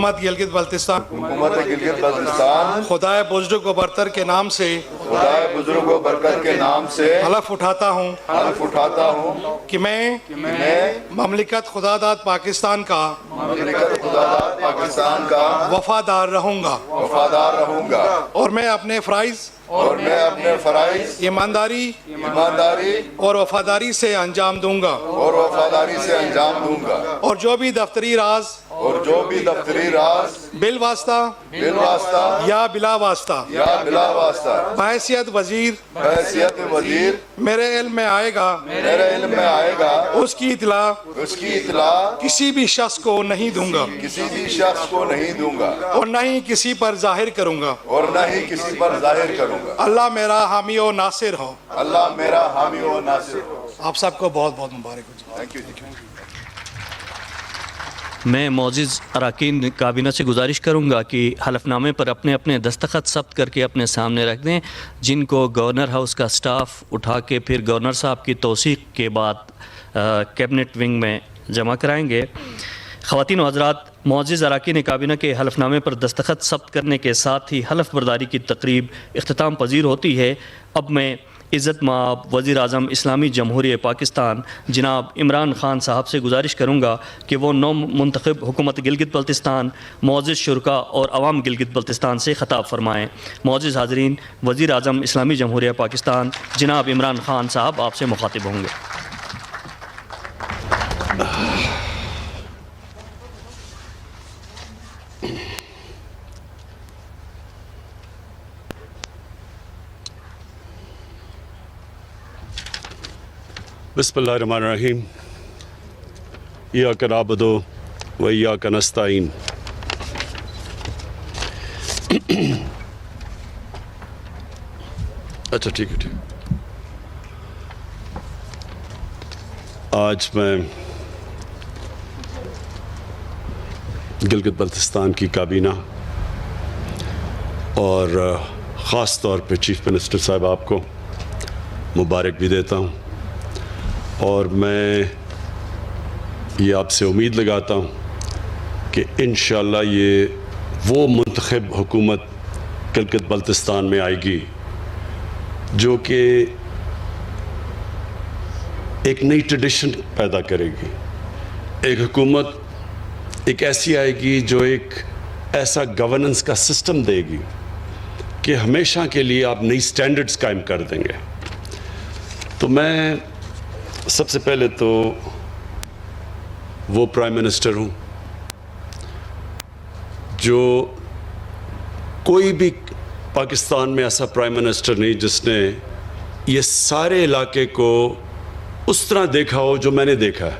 حکومت گلگت بلتستان خدائے بزرگ و برتر کے نام سے بزرگ و برکت کے نام سے حلف اٹھاتا ہوں کہ میں مملکت خدا داد پاکستان کا وفادار رہوں گا اور میں اپنے فرائض ایمانداری اور وفاداری سے انجام دوں گا اور جو بھی دفتری راز بالواسطہ یا بلا واسطہ بحیثیت وزیر میرے علم میں آئے گا اس کی اطلاع کسی بھی شخص کو نہیں دوں گا اور نہ ہی کسی پر ظاہر کروں گا اللہ میرا حامی و ناصر ہو آپ سب کو بہت بہت مبارک ہو میں معزز اراکین کابینہ سے گزارش کروں گا کہ حلف نامے پر اپنے اپنے دستخط ثبت کر کے اپنے سامنے رکھ دیں، جن کو گورنر ہاؤس کا سٹاف اٹھا کے پھر گورنر صاحب کی توثیق کے بعد کیبنٹ ونگ میں جمع کرائیں گے۔ خواتین و حضرات، معزز اراکین کابینہ کے حلف نامے پر دستخط ثبت کرنے کے ساتھ ہی حلف برداری کی تقریب اختتام پذیر ہوتی ہے۔ اب میں عزت مآب وزیر اعظم اسلامی جمہوریہ پاکستان جناب عمران خان صاحب سے گزارش کروں گا کہ وہ نو منتخب حکومت گلگت بلتستان، معزز شرکاء اور عوام گلگت بلتستان سے خطاب فرمائیں۔ معزز حاضرین، وزیر اعظم اسلامی جمہوریہ پاکستان جناب عمران خان صاحب آپ سے مخاطب ہوں گے۔ بسم اللہ الرحمن الرحیم، ایاک نعبد و ایاک نستعین۔ اچھا ٹھیک ہے آج میں گلگت بلتستان کی کابینہ اور خاص طور پہ چیف منسٹر صاحب آپ کو مبارک بھی دیتا ہوں، اور میں یہ آپ سے امید لگاتا ہوں کہ انشاءاللہ یہ وہ منتخب حکومت گلگت بلتستان میں آئے گی جو کہ ایک نئی ٹریڈیشن پیدا کرے گی، ایک حکومت ایک ایسی آئے گی جو ایک ایسا گورننس کا سسٹم دے گی کہ ہمیشہ کے لیے آپ نئی سٹینڈرڈز قائم کر دیں گے۔ تو میں سب سے پہلے تو وہ پرائم منسٹر ہوں جو کوئی بھی پاکستان میں ایسا پرائم منسٹر نہیں جس نے یہ سارے علاقے کو اس طرح دیکھا ہو جو میں نے دیکھا ہے۔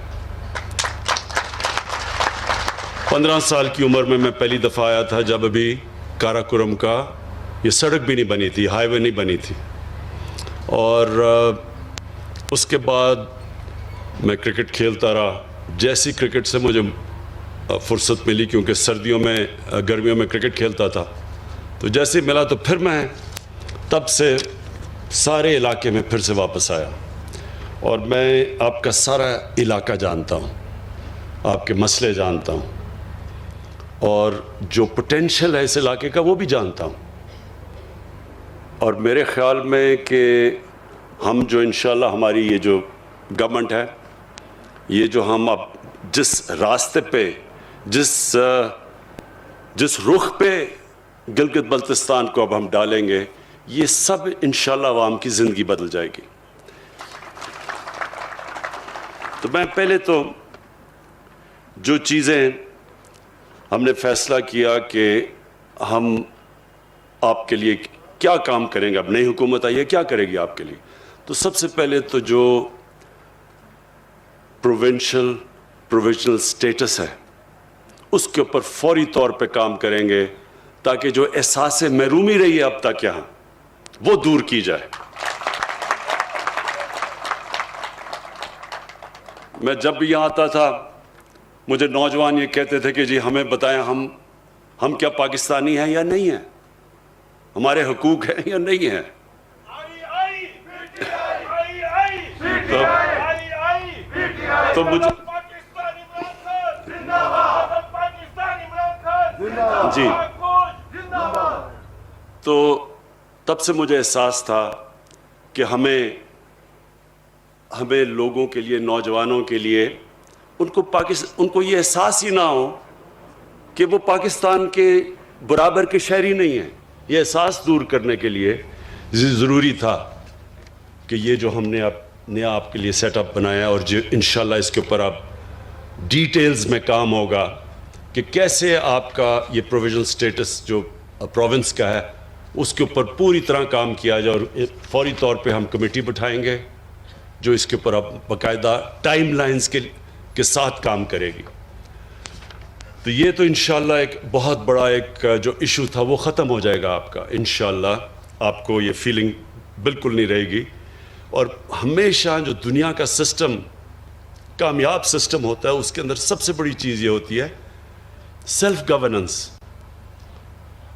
15 سال کی عمر میں پہلی دفعہ آیا تھا جب ابھی کارا کرم کا یہ سڑک بھی نہیں بنی تھی، ہائی وے نہیں بنی تھی، اور اس کے بعد میں کرکٹ کھیلتا رہا۔ جیسی کرکٹ سے مجھے فرصت ملی، کیونکہ سردیوں میں گرمیوں میں کرکٹ کھیلتا تھا، تو جیسے ملا تو پھر میں تب سے سارے علاقے میں پھر سے واپس آیا، اور میں آپ کا سارا علاقہ جانتا ہوں، آپ کے مسئلے جانتا ہوں، اور جو پوٹینشل ہے اس علاقے کا وہ بھی جانتا ہوں۔ اور میرے خیال میں کہ ہم جو انشاءاللہ ہماری یہ جو گورنمنٹ ہے، یہ جو ہم اب جس راستے پہ جس رخ پہ گلگت بلتستان کو اب ہم ڈالیں گے، یہ سب انشاءاللہ عوام کی زندگی بدل جائے گی۔ تو میں پہلے تو جو چیزیں ہم نے فیصلہ کیا کہ ہم آپ کے لیے کیا کام کریں گے، اب نئی حکومت آئی ہے کیا کرے گی آپ کے لیے، تو سب سے پہلے تو جو پروونشنل سٹیٹس ہے اس کے اوپر فوری طور پہ کام کریں گے، تاکہ جو احساس محرومی رہی ہے اب تک یہاں وہ دور کی جائے۔ میں جب بھی یہاں آتا تھا مجھے نوجوان یہ کہتے تھے کہ جی ہمیں بتائیں ہم کیا پاکستانی ہیں یا نہیں ہیں، ہمارے حقوق ہیں یا نہیں ہیں۔ تو مجھے جی تو تب سے مجھے احساس تھا کہ ہمیں لوگوں کے لیے، نوجوانوں کے لیے، ان کو یہ احساس ہی نہ ہو کہ وہ پاکستان کے برابر کے شہری نہیں ہیں. یہ احساس دور کرنے کے لیے ضروری تھا کہ یہ جو ہم نے نیا آپ کے لیے سیٹ اپ بنایا، اور جو انشاءاللہ اس کے اوپر اب ڈیٹیلز میں کام ہوگا کہ کیسے آپ کا یہ پروویژن سٹیٹس جو پروونس کا ہے اس کے اوپر پوری طرح کام کیا جائے، اور فوری طور پہ ہم کمیٹی بٹھائیں گے جو اس کے اوپر اب باقاعدہ ٹائم لائنز کے ساتھ کام کرے گی. تو یہ تو انشاءاللہ ایک بہت بڑا ایک جو ایشو تھا وہ ختم ہو جائے گا آپ کا انشاءاللہ. آپ کو یہ فیلنگ بالکل نہیں رہے گی. اور ہمیشہ جو دنیا کا سسٹم کامیاب سسٹم ہوتا ہے اس کے اندر سب سے بڑی چیز یہ ہوتی ہے سیلف گورننس.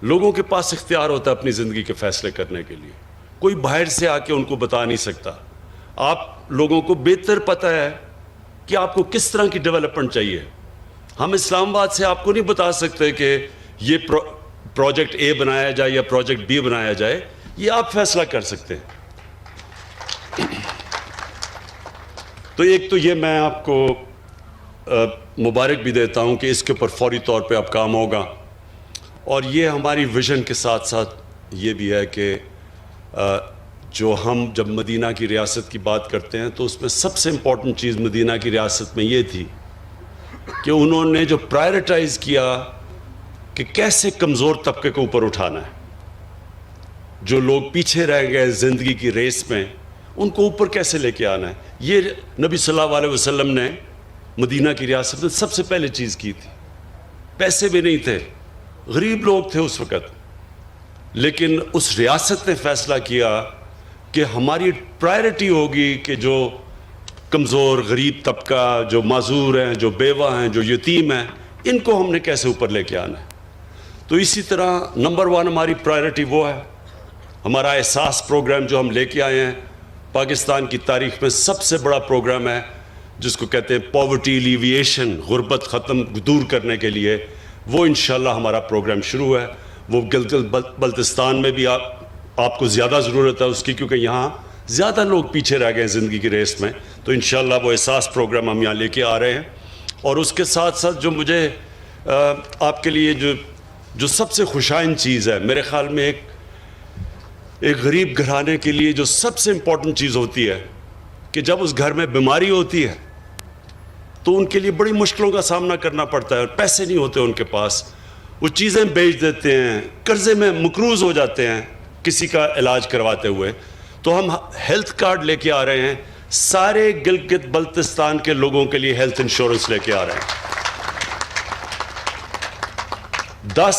لوگوں کے پاس اختیار ہوتا ہے اپنی زندگی کے فیصلے کرنے کے لیے. کوئی باہر سے آ کے ان کو بتا نہیں سکتا. آپ لوگوں کو بہتر پتہ ہے کہ آپ کو کس طرح کی ڈیولپمنٹ چاہیے. ہم اسلام آباد سے آپ کو نہیں بتا سکتے کہ یہ پروجیکٹ اے بنایا جائے یا پروجیکٹ بی بنایا جائے. یہ آپ فیصلہ کر سکتے ہیں. تو ایک تو یہ میں آپ کو مبارک بھی دیتا ہوں کہ اس کے اوپر فوری طور پہ اب کام ہوگا. اور یہ ہماری ویژن کے ساتھ ساتھ یہ بھی ہے کہ جو ہم جب مدینہ کی ریاست کی بات کرتے ہیں تو اس میں سب سے امپورٹنٹ چیز مدینہ کی ریاست میں یہ تھی کہ انہوں نے جو پرائرٹائز کیا کہ کیسے کمزور طبقے کو اوپر اٹھانا ہے. جو لوگ پیچھے رہ گئے زندگی کی ریس میں ان کو اوپر کیسے لے کے آنا ہے. یہ نبی صلی اللہ علیہ وسلم نے مدینہ کی ریاست میں سب سے پہلے چیز کی تھی. پیسے بھی نہیں تھے، غریب لوگ تھے اس وقت، لیکن اس ریاست نے فیصلہ کیا کہ ہماری پرائرٹی ہوگی کہ جو کمزور غریب طبقہ، جو معذور ہیں، جو بیوہ ہیں، جو یتیم ہیں، ان کو ہم نے کیسے اوپر لے کے آنا ہے. تو اسی طرح نمبر 1 ہماری پرائرٹی وہ ہے. ہمارا احساس پروگرام جو ہم لے کے آئے ہیں پاکستان کی تاریخ میں سب سے بڑا پروگرام ہے جس کو کہتے ہیں پاورٹی ایلیویشن، غربت ختم دور کرنے کے لیے. وہ انشاءاللہ ہمارا پروگرام شروع ہے. وہ گلگت بلتستان میں بھی آپ کو زیادہ ضرورت ہے اس کی، کیونکہ یہاں زیادہ لوگ پیچھے رہ گئے ہیں زندگی کی ریس میں. تو انشاءاللہ وہ احساس پروگرام ہم یہاں لے کے آ رہے ہیں. اور اس کے ساتھ ساتھ جو مجھے آپ کے لیے جو سب سے خوشائن چیز ہے میرے خیال میں، ایک غریب گھرانے کے لیے جو سب سے امپورٹنٹ چیز ہوتی ہے کہ جب اس گھر میں بیماری ہوتی ہے تو ان کے لیے بڑی مشکلوں کا سامنا کرنا پڑتا ہے اور پیسے نہیں ہوتے ان کے پاس. وہ چیزیں بیچ دیتے ہیں، قرضے میں مقروض ہو جاتے ہیں کسی کا علاج کرواتے ہوئے. تو ہم ہیلتھ کارڈ لے کے آ رہے ہیں، سارے گلگت بلتستان کے لوگوں کے لیے ہیلتھ انشورنس لے کے آ رہے ہیں. 10